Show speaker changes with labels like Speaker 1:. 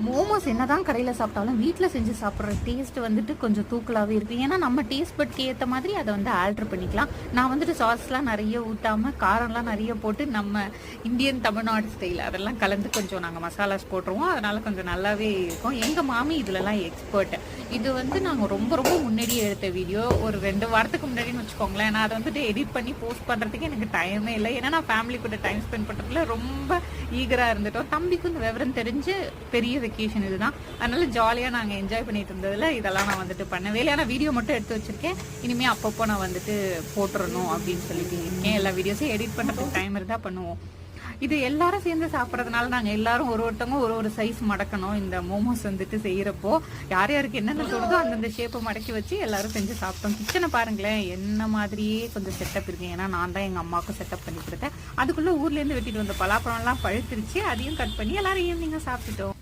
Speaker 1: மோமோஸ் என்னதான் கடையில் சாப்பிட்டாலும் வீட்டில் செஞ்சு சாப்பிட்ற டேஸ்ட் வந்துட்டு கொஞ்சம் தூக்கலாகவே இருக்குது. ஏன்னா நம்ம டேஸ்ட் பட்க்கு ஏற்ற மாதிரி அதை வந்து ஆல்ட்ரு பண்ணிக்கலாம். நான் வந்துட்டு சாஸ்லாம் நிறைய ஊற்றாமல் காரம்லாம் நிறைய போட்டு நம்ம இந்தியன் தமிழ்நாடு ஸ்டைல் அதெல்லாம் கலந்து கொஞ்சம் நாங்கள் மசாலாஸ் போட்டுருவோம். அதனால் கொஞ்சம் நல்லாவே இருக்கும். எங்கள் மாமி இதிலலாம் எக்ஸ்பர்ட். இது வந்து நாங்கள் ரொம்ப ரொம்ப முன்னாடியே எடுத்த வீடியோ, ஒரு 2 வாரத்துக்கு முன்னாடின்னு வச்சுக்கோங்களேன். நான் அதை வந்துட்டு எடிட் பண்ணி போஸ்ட் பண்ணுறதுக்கு எனக்கு டைமே இல்லை. ஏன்னா நான் ஃபேமிலி கூட டைம் ஸ்பெண்ட் பண்ணுறதுல ரொம்ப ஈகராக இருந்துட்டோம். தம்பிக்கு இந்த விவரம் தெரிஞ்சு பெரிய வெக்கேஷன் இதுதான். அதனால ஜாலியாக நாங்கள் என்ஜாய் பண்ணிட்டு இருந்ததில் இதெல்லாம் நான் வந்துட்டு பண்ண வேலையான வீடியோ மட்டும் எடுத்து வச்சிருக்கேன். இனிமேல் அப்பப்போ நான் வந்துட்டு போட்டுறணும் அப்படின்னு சொல்லிட்டு இருக்கேன். எல்லா வீடியோஸையும் எடிட் பண்ணுறதுக்கு டைம் இருந்தால் பண்ணுவோம். இது எல்லாரும் சேர்ந்து சாப்பிட்றதுனால நாங்கள் எல்லாரும் ஒருத்தவங்க ஒரு சைஸ் மடக்கணும். இந்த மோமோஸ் வந்துட்டு செய்கிறப்போ யார் யாருக்கு என்னென்ன தோணுதோ அந்தந்த ஷேப்பை மடக்கி வச்சு எல்லாரும் செஞ்சு சாப்பிட்டோம். கிச்சனை பாருங்களேன், என்ன மாதிரியே கொஞ்சம் செட்டப் இருக்கு. ஏன்னா நான் தான் எங்கள் அம்மாவுக்கும் செட்டப் பண்ணி கொடுத்தேன். அதுக்குள்ளே ஊர்லேருந்து வெட்டிட்டு வந்த பலாப்பழம்லாம் பழுத்துருச்சு. அதையும் கட் பண்ணி எல்லாரும் ஈவினிங்காக சாப்பிட்டுட்டோம்.